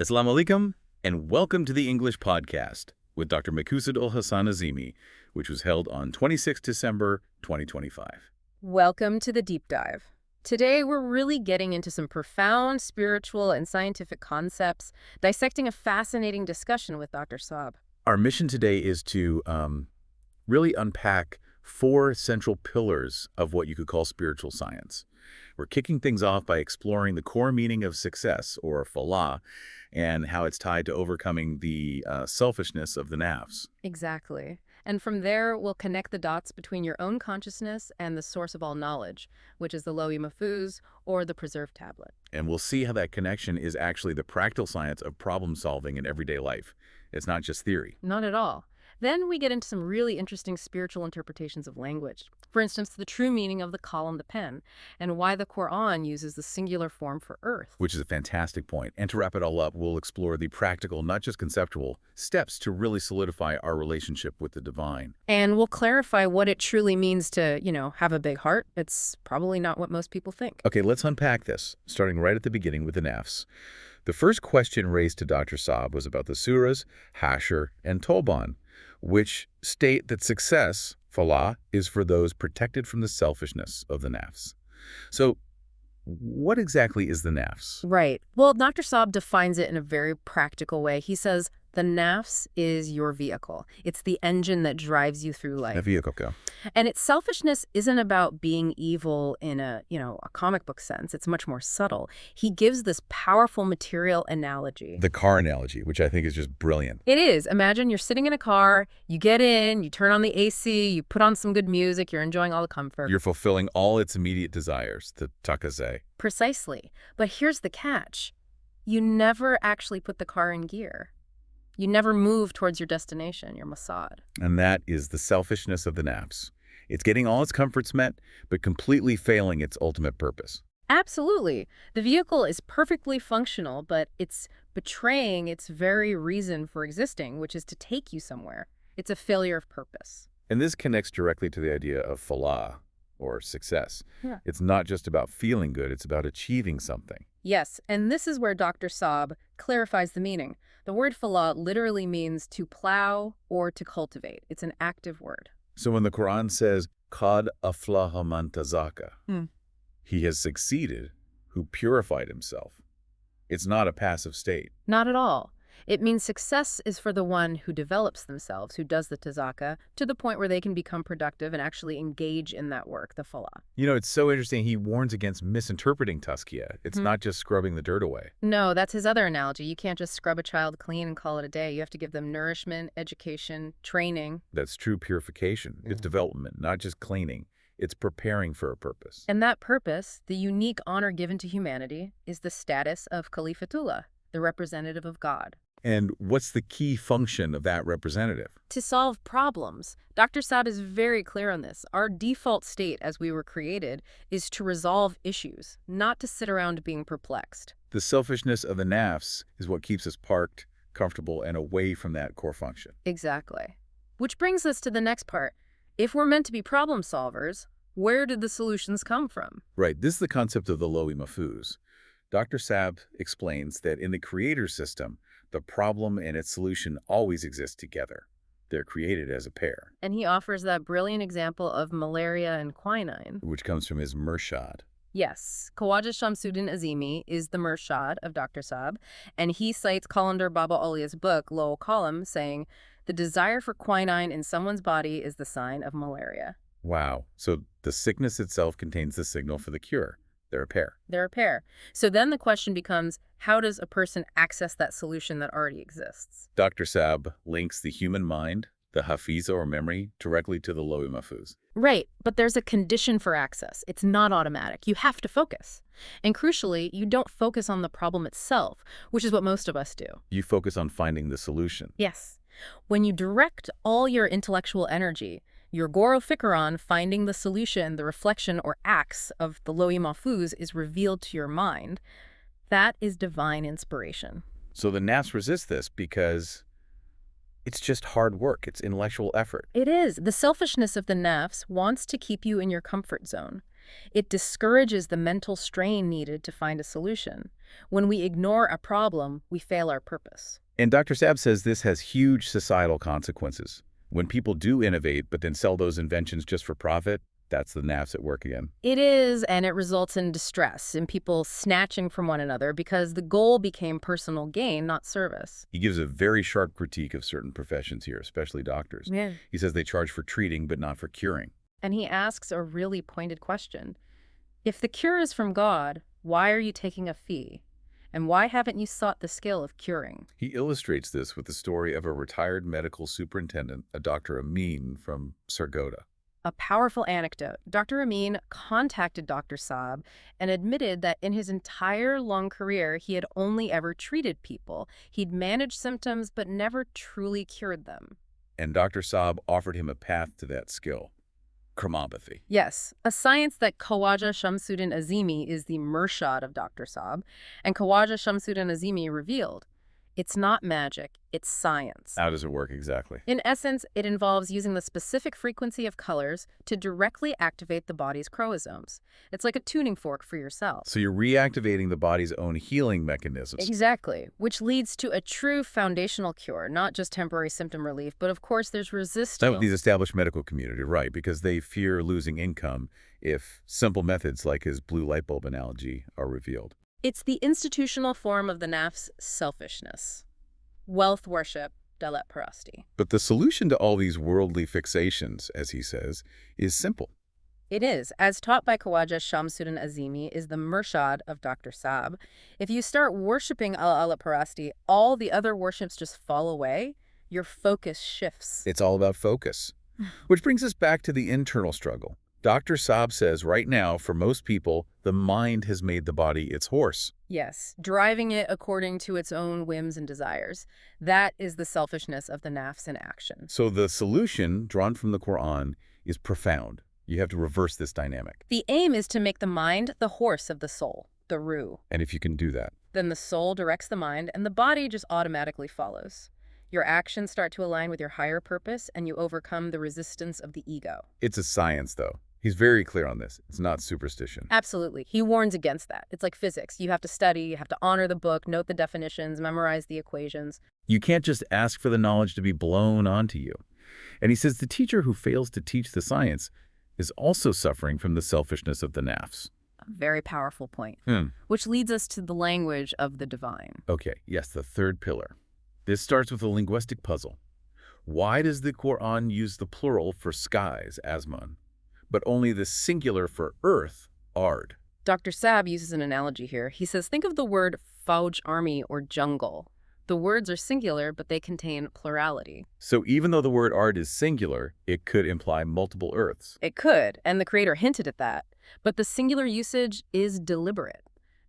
Assalamu alaikum, and welcome to the English podcast with Dr. Maqsood Azeemi, which was held on 26 December 2025. Welcome to the deep dive. Today, we're really getting into some profound spiritual and scientific concepts, dissecting a fascinating discussion with Dr. Saab. Our mission today is to really unpack 4 central pillars of what you could call spiritual science. We're kicking things off by exploring the core meaning of success, or Falah, and how it's tied to overcoming the selfishness of the Nafs. Exactly. And from there, we'll connect the dots between your own consciousness and the source of all knowledge, which is the Loh-e-Mahfooz, or the preserved tablet. And we'll see how that connection is actually the practical science of problem solving in everyday life. It's not just theory. Not at all. Then we get into some really interesting spiritual interpretations of language. For instance, the true meaning of the qalam, the pen, and why the Quran uses the singular form for earth. Which is a fantastic point. And to wrap it all up, we'll explore the practical, not just conceptual, steps to really solidify our relationship with the divine. And we'll clarify what it truly means to, have a big heart. It's probably not what most people think. Okay, let's unpack this, starting right at the beginning with the Nafs. The first question raised to Dr. Saab was about the surahs, Hashr, and Tawban, which state that success, Falah, is for those protected from the selfishness of the Nafs. So what exactly is the Nafs? Right. Well, Dr. Saab defines it in a very practical way. He says the Nafs is your vehicle. It's the engine that drives you through life. A vehicle, go. And its selfishness isn't about being evil in a comic book sense. It's much more subtle. He gives this powerful material analogy. The car analogy, which I think is just brilliant. It is. Imagine you're sitting in a car, you get in, you turn on the AC, you put on some good music, you're enjoying all the comfort. You're fulfilling all its immediate desires, the takazé. Precisely. But here's the catch. You never actually put the car in gear. You never move towards your destination, your Maqsood. And that is the selfishness of the Nafs. It's getting all its comforts met, but completely failing its ultimate purpose. Absolutely. The vehicle is perfectly functional, but it's betraying its very reason for existing, which is to take you somewhere. It's a failure of purpose. And this connects directly to the idea of Falah, or success. Yeah. It's not just about feeling good, it's about achieving something. Yes, and this is where Dr. Saab clarifies the meaning. The word falah literally means to plow or to cultivate. It's an active word. So when the Quran says, Qad aflaha man tazakka, he has succeeded who purified himself. It's not a passive state. Not at all. It means success is for the one who develops themselves, who does the tazakka, to the point where they can become productive and actually engage in that work, the falah. It's so interesting. He warns against misinterpreting tazkiyah. It's not just scrubbing the dirt away. No, that's his other analogy. You can't just scrub a child clean and call it a day. You have to give them nourishment, education, training. That's true purification. It's development, not just cleaning. It's preparing for a purpose. And that purpose, the unique honor given to humanity, is the status of Khalifatullah, the representative of God. And what's the key function of that representative? To solve problems. Dr. Saab is very clear on this. Our default state as we were created is to resolve issues, not to sit around being perplexed. The selfishness of the Nafs is what keeps us parked, comfortable, and away from that core function. Exactly. Which brings us to the next part. If we're meant to be problem solvers, where did the solutions come from? Right. This is the concept of the Loh-e-Mahfooz. Dr. Saab explains that in the creator system, the problem and its solution always exist together. They're created as a pair. And he offers that brilliant example of malaria and quinine. Which comes from his Murshad. Yes, Khawaja Shamsuddin Azeemi is the Murshad of Dr. Saab, and he cites Qalandar Baba Alia's book, Loh-e-Qalam, saying, the desire for quinine in someone's body is the sign of malaria. Wow. So the sickness itself contains the signal for the cure. They're a pair. They're a pair. So then the question becomes, how does a person access that solution that already exists? Dr. Saab links the human mind, the hafiza or memory, directly to the Loh-e-Mahfooz. Right, but there's a condition for access. It's not automatic. You have to focus. And crucially, you don't focus on the problem itself, which is what most of us do. You focus on finding the solution. Yes. When you direct all your intellectual energy, your Goro Fikr finding the solution, the reflection or acts of the Loh-e-Mahfooz is revealed to your mind. That is divine inspiration. So the Nafs resist this because it's just hard work. It's intellectual effort. It is. The selfishness of the Nafs wants to keep you in your comfort zone. It discourages the mental strain needed to find a solution. When we ignore a problem, we fail our purpose. And Dr. Saab says this has huge societal consequences. When people do innovate but then sell those inventions just for profit, that's the Nafs at work again. It is, and it results in distress, in people snatching from one another because the goal became personal gain, not service. He gives a very sharp critique of certain professions here, especially doctors. Yeah. He says they charge for treating but not for curing. And he asks a really pointed question. If the cure is from God, why are you taking a fee? And why haven't you sought the skill of curing? He illustrates this with the story of a retired medical superintendent, a Dr. Amin from Sargodha. A powerful anecdote. Dr. Amin contacted Dr. Saab and admitted that in his entire long career, he had only ever treated people. He'd managed symptoms but never truly cured them. And Dr. Saab offered him a path to that skill. Chromopathy. Yes, a science that Khawaja Shamsuddin Azeemi is the Murshad of Dr. Saab, and Khawaja Shamsuddin Azeemi revealed, it's not magic, it's science. How does it work exactly? In essence, it involves using the specific frequency of colors to directly activate the body's chromosomes. It's like a tuning fork for your cells. So you're reactivating the body's own healing mechanisms. Exactly, which leads to a true foundational cure, not just temporary symptom relief, but of course there's resistance. These established medical community, right, because they fear losing income if simple methods like his blue light bulb analogy are revealed. It's the institutional form of the Nafs selfishness. Wealth worship, dalet parasti. But the solution to all these worldly fixations, as he says, is simple. It is, as taught by Khawaja Shamsuddin Azeemi, is the Murshad of Dr. Saab. If you start worshipping Allah parasti, all the other worships just fall away. Your focus shifts. It's all about focus. Which brings us back to the internal struggle. Dr. Saab says right now, for most people, the mind has made the body its horse. Yes, driving it according to its own whims and desires. That is the selfishness of the Nafs in action. So the solution, drawn from the Quran, is profound. You have to reverse this dynamic. The aim is to make the mind the horse of the soul, the ruh. And if you can do that, Then the soul directs the mind, and the body just automatically follows. Your actions start to align with your higher purpose, and you overcome the resistance of the ego. it's a science, though. He's very clear on this. It's not superstition. Absolutely. He warns against that. It's like physics. You have to study, you have to honor the book, note the definitions, memorize the equations. You can't just ask for the knowledge to be blown onto you. And he says the teacher who fails to teach the science is also suffering from the selfishness of the Nafs. A very powerful point, which leads us to the language of the divine. Okay, yes, the third pillar. This starts with a linguistic puzzle. Why does the Quran use the plural for skies, Asman, but only the singular for earth, Ard? Dr. Saab uses an analogy here. He says, think of the word Fauj, army, or jungle. The words are singular, but they contain plurality. So even though the word Ard is singular, it could imply multiple earths. It could, and the creator hinted at that. But the singular usage is deliberate.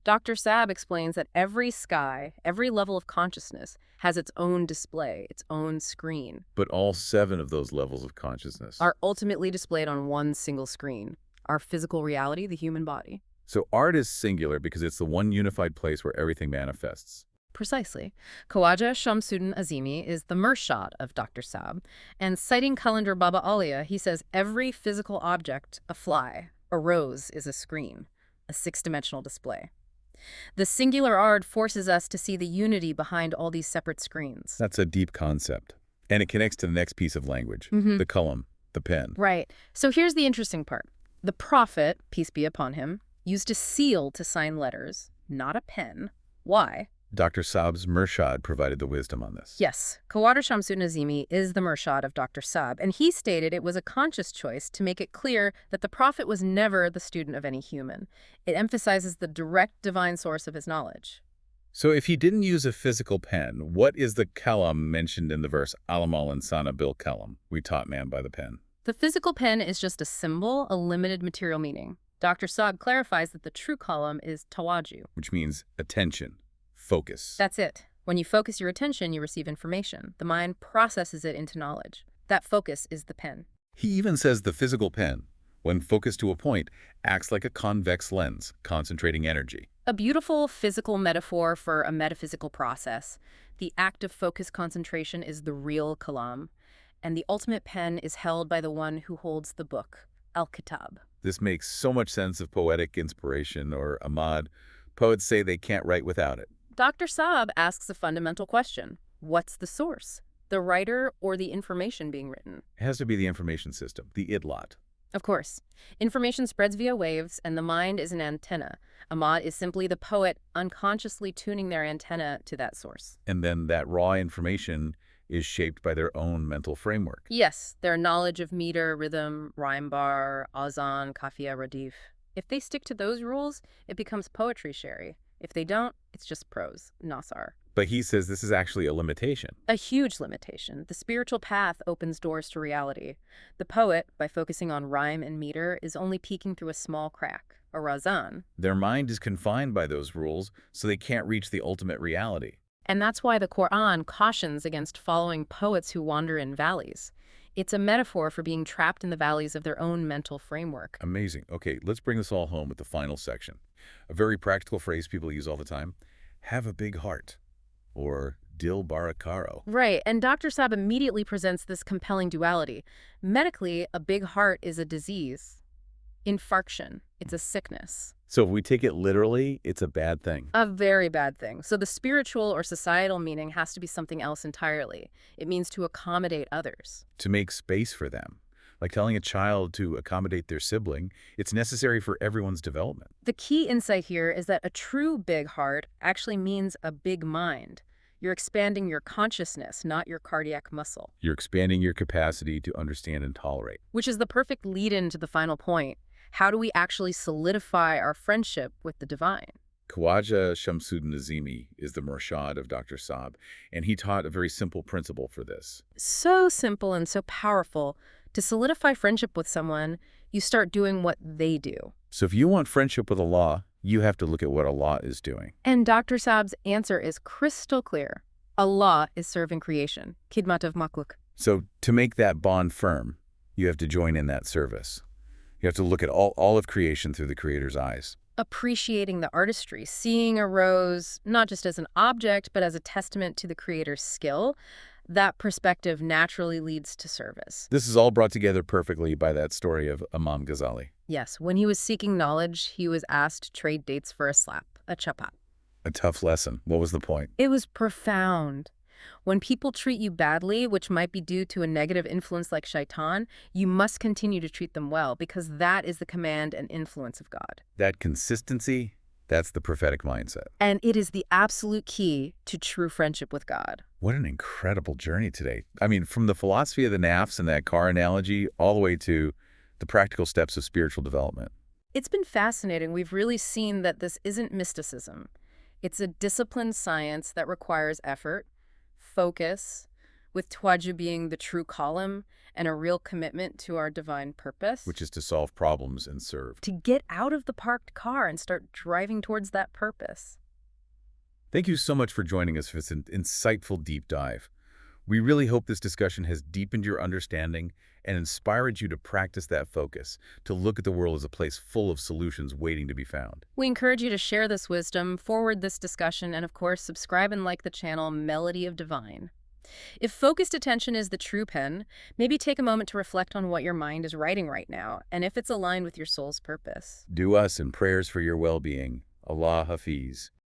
Dr. Saab explains that every sky, every level of consciousness, has its own display, its own screen. But all 7 of those levels of consciousness Are ultimately displayed on one single screen, our physical reality, the human body. So Ard is singular because it's the one unified place where everything manifests. Precisely. Khawaja Shamsuddin Azeemi is the Murshad of Dr. Saab, and citing Kalendar Baba Alia, he says every physical object, a fly, a rose, is a screen, a 6-dimensional display. The singular Ard forces us to see the unity behind all these separate screens. That's a deep concept. And it connects to the next piece of language, the kalam, the pen. Right. So here's the interesting part. The prophet, peace be upon him, used a seal to sign letters, not a pen. Why? Dr. Saab's Murshad provided the wisdom on this. Yes, Khawaja Shamsuddin Azeemi is the Murshad of Dr. Saab, and he stated it was a conscious choice to make it clear that the prophet was never the student of any human. It emphasizes the direct divine source of his knowledge. So if he didn't use a physical pen, what is the kalam mentioned in the verse, Alamal insana bil kalam? We taught man by the pen. The physical pen is just a symbol, a limited material meaning. Dr. Saab clarifies that the true kalam is tawaju. Which means attention, focus. That's it. When you focus your attention, you receive information. The mind processes it into knowledge. That focus is the pen. He even says the physical pen, when focused to a point, acts like a convex lens, concentrating energy. A beautiful physical metaphor for a metaphysical process. The act of focus concentration is the real kalam, and the ultimate pen is held by the one who holds the book, al-kitab. This makes so much sense of poetic inspiration, or Ahmad. Poets say they can't write without it. Dr. Saab asks a fundamental question. What's the source? The writer or the information being written? It has to be the information system, the idlot. Of course. Information spreads via waves, and the mind is an antenna. Ahmad is simply the poet unconsciously tuning their antenna to that source. And then that raw information is shaped by their own mental framework. Yes, their knowledge of meter, rhythm, rhyme bar, azan, kafiya, radif. If they stick to those rules, it becomes poetry, Sherry. If they don't, it's just prose, nasar. But he says this is actually a limitation. A huge limitation. The spiritual path opens doors to reality. The poet, by focusing on rhyme and meter, is only peeking through a small crack, a razan. Their mind is confined by those rules, so they can't reach the ultimate reality. And that's why the Quran cautions against following poets who wander in valleys. It's a metaphor for being trapped in the valleys of their own mental framework. Amazing. Okay, let's bring this all home with the final section. A very practical phrase people use all the time. Have a big heart. Or Dil Barakaro. Right, and Dr. Saab immediately presents this compelling duality. Medically, a big heart is a disease. Infarction, it's a sickness. So if we take it literally, it's a bad thing. A very bad thing. So the spiritual or societal meaning has to be something else entirely. It means to accommodate others. To make space for them. Like telling a child to accommodate their sibling, it's necessary for everyone's development. The key insight here is that a true big heart actually means a big mind. You're expanding your consciousness, not your cardiac muscle. You're expanding your capacity to understand and tolerate. Which is the perfect lead-in to the final point. How do we actually solidify our friendship with the divine? Khawaja Shamsuddin Azeemi is the Murshad of Dr. Saab, and he taught a very simple principle for this. So simple and so powerful. To solidify friendship with someone, you start doing what they do. So if you want friendship with Allah, you have to look at what Allah is doing. And Dr. Saab's answer is crystal clear. Allah is serving creation. Khidmat of makhluk. So to make that bond firm, you have to join in that service. You have to look at all of creation through the Creator's eyes. Appreciating the artistry, seeing a rose not just as an object, but as a testament to the Creator's skill, that perspective naturally leads to service. This is all brought together perfectly by that story of Imam Ghazali. Yes, when he was seeking knowledge, he was asked to trade dates for a slap, a chapat. A tough lesson. What was the point? It was profound. When people treat you badly, which might be due to a negative influence like shaitan, you must continue to treat them well, because that is the command and influence of God. That consistency, that's the prophetic mindset. And it is the absolute key to true friendship with God. What an incredible journey today. I mean, from the philosophy of the Nafs and that car analogy, all the way to the practical steps of spiritual development. It's been fascinating. We've really seen that this isn't mysticism. It's a disciplined science that requires effort, focus, with Tawajjuh being the true column, and a real commitment to our divine purpose. Which is to solve problems and serve. To get out of the parked car and start driving towards that purpose. Thank you so much for joining us for this insightful deep dive. We really hope this discussion has deepened your understanding and inspired you to practice that focus, to look at the world as a place full of solutions waiting to be found. We encourage you to share this wisdom, forward this discussion, and of course, subscribe and like the channel Melody of Divine. If focused attention is the true pen, maybe take a moment to reflect on what your mind is writing right now, and if it's aligned with your soul's purpose. Do us in prayers for your well-being. LohEMahfooz.